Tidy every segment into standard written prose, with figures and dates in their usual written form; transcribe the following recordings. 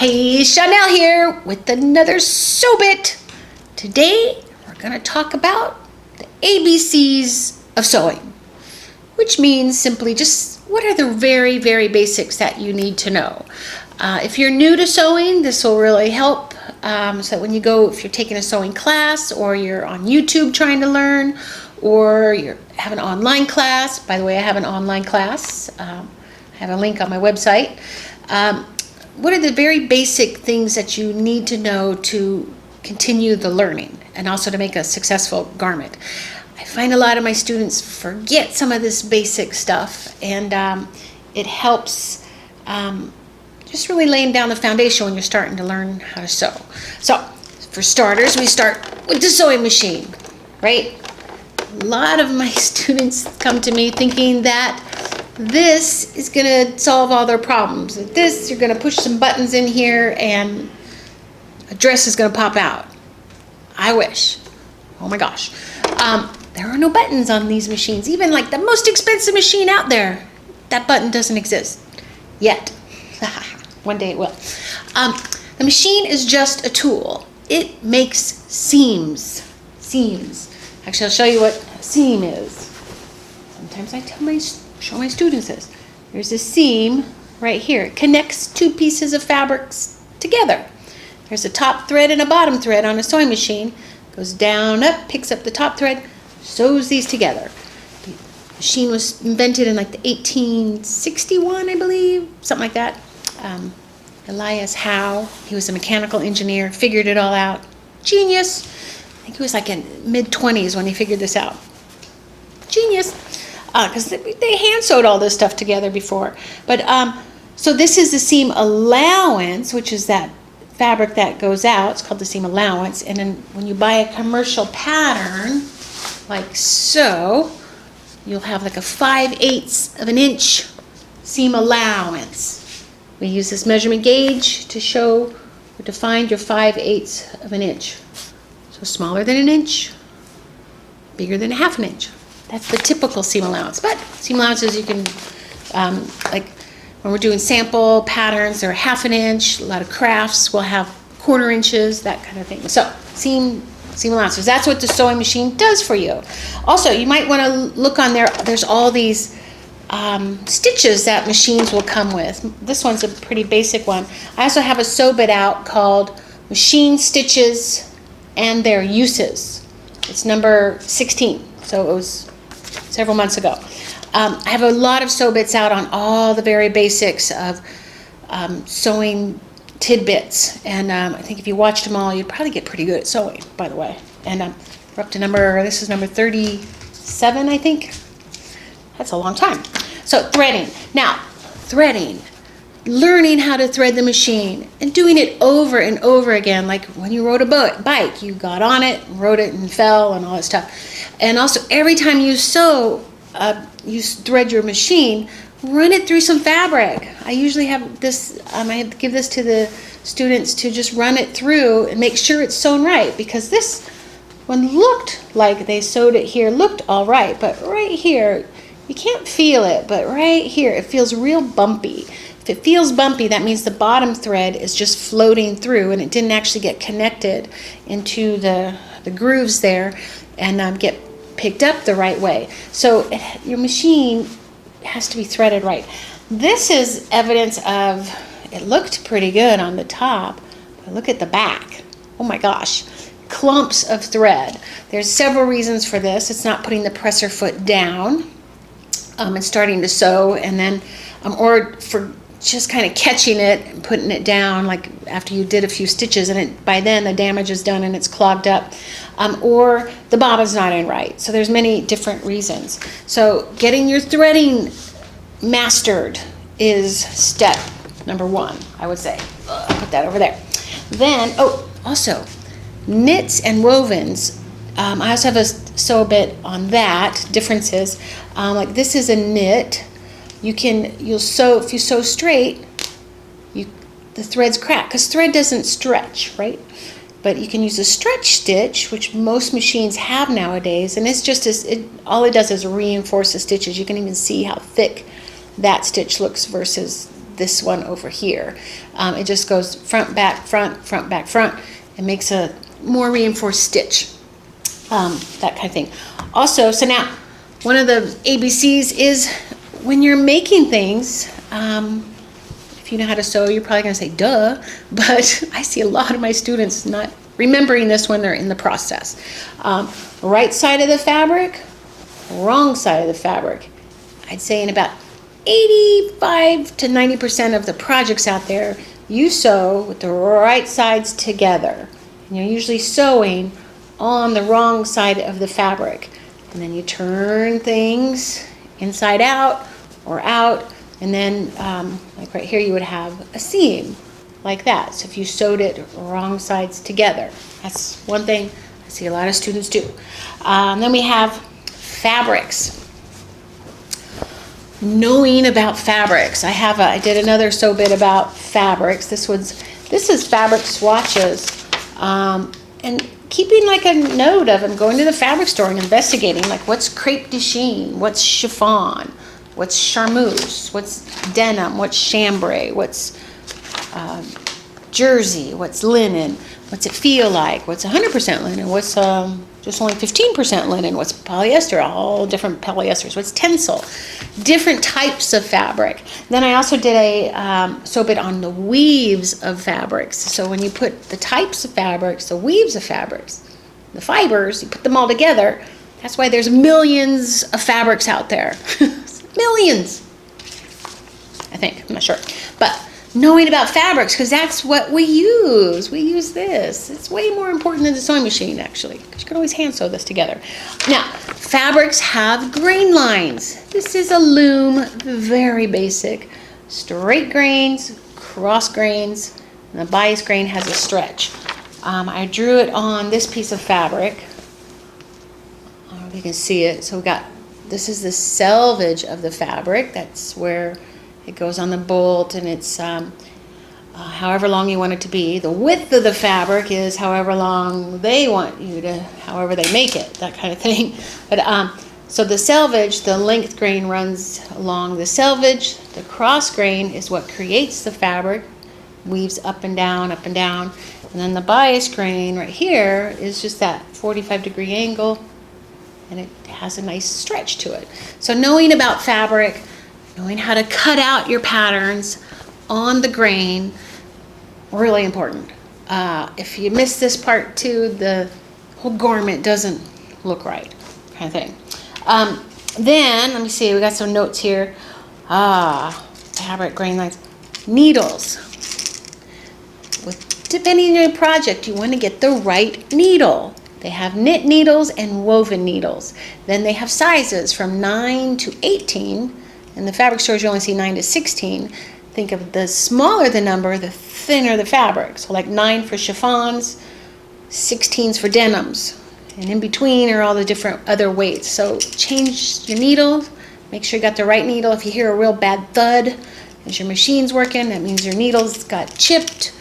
Hey, Chanel here with another sew bit. Today we're going to talk about the ABCs of sewing, which means simply just what are the very, very basics that you need to know. If you're new to sewing, this will really help. So when you go, if you're taking a sewing class or you're on YouTube trying to learn, or you have an online class. By the way, I have an online class. I have a link on my website. What are the very basic things that you need to know to continue the learning and also to make a successful garment? I find a lot of my students forget some of this basic stuff, and it helps just really laying down the foundation when you're starting to learn how to sew. So for starters, we start with the sewing machine, right? A lot of my students come to me thinking that this is going to solve all their problems. This, you're going to push some buttons in here and a dress is going to pop out. I wish. Oh my gosh. There are no buttons on these machines. Even like the most expensive machine out there, that button doesn't exist yet. One day it will. The machine is just a tool. It makes seams. Actually, I'll show you what a seam is. Sometimes I show my students this. There's a seam right here. It connects two pieces of fabrics together. There's a top thread and a bottom thread on a sewing machine. Goes down, up, picks up the top thread, sews these together. The machine was invented in like the 1861, I believe, something like that. Elias Howe, he was a mechanical engineer, figured it all out. Genius. I think he was like in mid-20s when he figured this out. Genius. Because they hand sewed all this stuff together before. But so this is the seam allowance, which is that fabric that goes out. It's called the seam allowance. And then when you buy a commercial pattern, like so, you'll have like a 5/8 of an inch seam allowance. We use this measurement gauge to show or to find your 5/8 of an inch. So smaller than an inch, bigger than a half an inch. That's the typical seam allowance. But seam allowances you can, like when we're doing sample patterns, they're half an inch. A lot of crafts will have 1/4 inches, that kind of thing. So seam allowances, that's what the sewing machine does for you. Also, you might want to look on there. There's all these stitches that machines will come with. This one's a pretty basic one. I also have a sew bit out called Machine Stitches and Their Uses. It's number 16, so it was several months ago. I have a lot of sew bits out on all the very basics of sewing tidbits, and I think if you watched them all, you'd probably get pretty good at sewing, by the way. And we're up to this is number 37, I think. That's a long time. So threading. Now, threading. Learning how to thread the machine and doing it over and over again, like when you rode a bike, you got on it, rode it and fell and all that stuff. And also every time you sew, you thread your machine, run it through some fabric. I usually have this, I give this to the students to just run it through and make sure it's sewn right, because this one looked like they sewed it here, looked all right, but right here, you can't feel it, but right here, it feels real bumpy. If it feels bumpy, that means the bottom thread is just floating through and it didn't actually get connected into the grooves there and get picked up the right way. So your machine has to be threaded right. This is evidence of, it looked pretty good on the top, but look at the back. Oh my gosh, clumps of thread. There's several reasons for this. It's not putting the presser foot down and starting to sew, and then, or for just kind of catching it and putting it down like after you did a few stitches and by then the damage is done and it's clogged up, or the bobbin's not in right. So there's many different reasons. So getting your threading mastered is step number 1, I would say. Put that over there. Then, also knits and wovens. I also have a sew bit on that, differences. Like this is a knit. You'll sew, if you sew straight, the threads crack, because thread doesn't stretch, right? But you can use a stretch stitch, which most machines have nowadays, and it's just all it does is reinforce the stitches. You can even see how thick that stitch looks versus this one over here. It just goes front, back, front, back, front. It makes a more reinforced stitch, that kind of thing. Also, so now, one of the ABCs is when you're making things, if you know how to sew, you're probably going to say, duh, but I see a lot of my students not remembering this when they're in the process. Right side of the fabric, wrong side of the fabric. I'd say in about 85 to 90% of the projects out there, you sew with the right sides together. And you're usually sewing on the wrong side of the fabric. And then you turn things inside out or out, and then like right here you would have a seam like that. So if you sewed it wrong sides together, that's one thing I see a lot of students do. Then we have fabrics. Knowing about fabrics. I did another sew bit about fabrics. This is fabric swatches, and keeping like a note of them, going to the fabric store and investigating, like what's crepe de chine, what's chiffon, what's charmeuse, what's denim, what's chambray, what's jersey, what's linen, what's it feel like, what's 100% linen, what's just only 15% linen, what's polyester, all different polyesters, what's tencel, different types of fabric. Then I also did a sew bit on the weaves of fabrics. So when you put the types of fabrics, the weaves of fabrics, the fibers, you put them all together, that's why there's millions of fabrics out there. Millions, I think, I'm not sure. But knowing about fabrics, because that's what we use. We use this. It's way more important than the sewing machine, actually, because you can always hand sew this together. Now, fabrics have grain lines. This is a loom, very basic. Straight grains, cross grains, and the bias grain has a stretch. I drew it on this piece of fabric. I don't know if you can see it. So this is the selvage of the fabric. That's where it goes on the bolt, and it's however long you want it to be. The width of the fabric is however long they want you to, however they make it, that kind of thing. But so the selvage, the length grain runs along the selvage. The cross grain is what creates the fabric, weaves up and down, up and down. And then the bias grain right here is just that 45-degree angle, and it has a nice stretch to it. So knowing about fabric, knowing how to cut out your patterns on the grain, really important. If you miss this part too, the whole garment doesn't look right, kind of thing. Then, let me see, we got some notes here. Fabric, grain lines, needles. Depending on your project, you want to get the right needle. They have knit needles and woven needles. Then they have sizes from 9 to 18. In the fabric stores, you only see 9 to 16. Think of the smaller the number, the thinner the fabric. So like 9 for chiffons, 16s for denims. And in between are all the different other weights. So change your needle. Make sure you got the right needle. If you hear a real bad thud as your machine's working, that means your needles got chipped.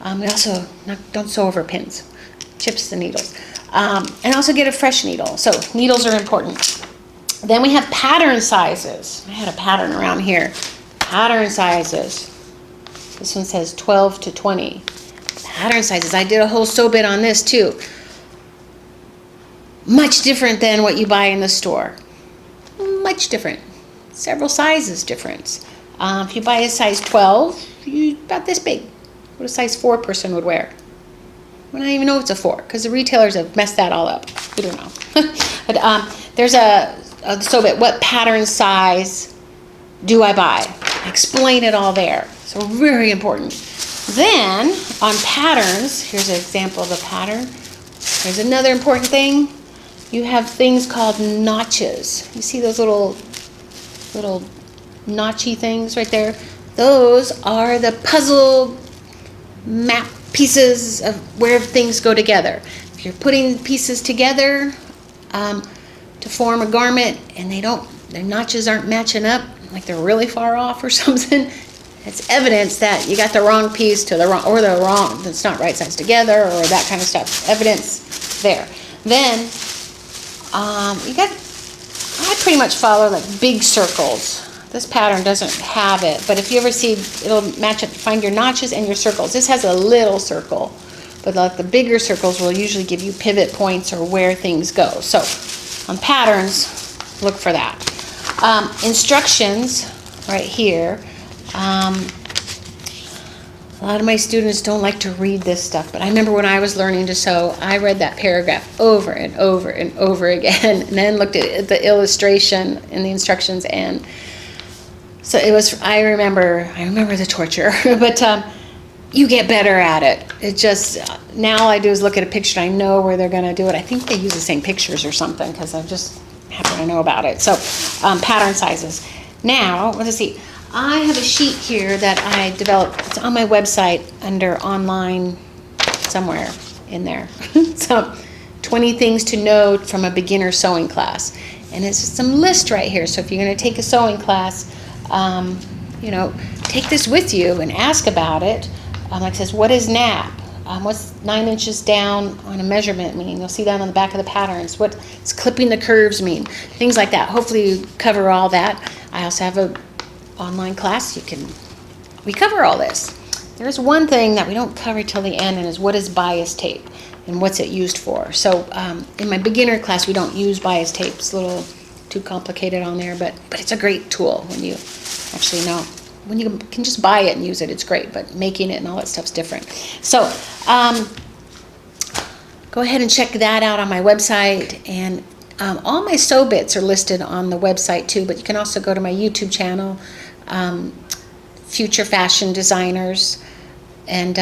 We also don't sew over pins. Chips the needles. And also get a fresh needle. So needles are important. Then we have pattern sizes. I had a pattern around here. Pattern sizes. This one says 12 to 20. Pattern sizes. I did a whole sew bit on this too. Much different than what you buy in the store. Much different. Several sizes difference. If you buy a size 12, you're about this big. What a size 4 person would wear. We don't even know if it's a 4 because the retailers have messed that all up. We don't know. But there's a sew bit. What pattern size do I buy? Explain it all there. So very important. Then on patterns, here's an example of a pattern. Here's another important thing. You have things called notches. You see those little notchy things right there? Those are the puzzle map pieces of where things go together. If you're putting pieces together to form a garment and their notches aren't matching up, like they're really far off or something, it's evidence that you got the wrong piece to the wrong, or the wrong, it's not right sides together, or that kind of stuff. Evidence there. Then I pretty much follow like big circles. This pattern doesn't have it, but if you ever see, it'll match it, find your notches and your circles. This has a little circle, but like the bigger circles will usually give you pivot points or where things go. So on patterns, look for that. Instructions right here. A lot of my students don't like to read this stuff, but I remember when I was learning to sew, I read that paragraph over and over and over again, and then looked at the illustration and the instructions, and so it was, I remember the torture, but you get better at it. It just, now all I do is look at a picture and I know where they're going to do it. I think they use the same pictures or something because I just happen to know about it. So pattern sizes. Now, let's see. I have a sheet here that I developed. It's on my website under online somewhere in there. So 20 things to know from a beginner sewing class. And it's some list right here. So if you're going to take a sewing class, you know, take this with you and ask about it. Like it says, what is nap? What's 9 inches down on a measurement mean? You'll see that on the back of the patterns. What does clipping the curves mean? Things like that. Hopefully you cover all that. I also have a online class we cover all this. There's one thing that we don't cover till the end, and is what is bias tape and what's it used for. So in my beginner class we don't use bias tape. It's a little too complicated on there, but it's a great tool when you actually know. When you can just buy it and use it, it's great, but making it and all that stuff's different. So go ahead and check that out on my website, and all my sew bits are listed on the website too, but you can also go to my YouTube channel, Future Fashion Designers, and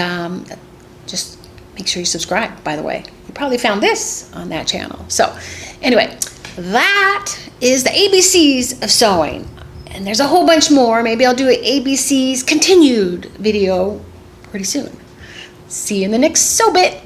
just make sure you subscribe, by the way. You probably found this on that channel. So anyway, that is the ABCs of sewing. And there's a whole bunch more. Maybe I'll do an ABCs continued video pretty soon. See you in the next sew bit.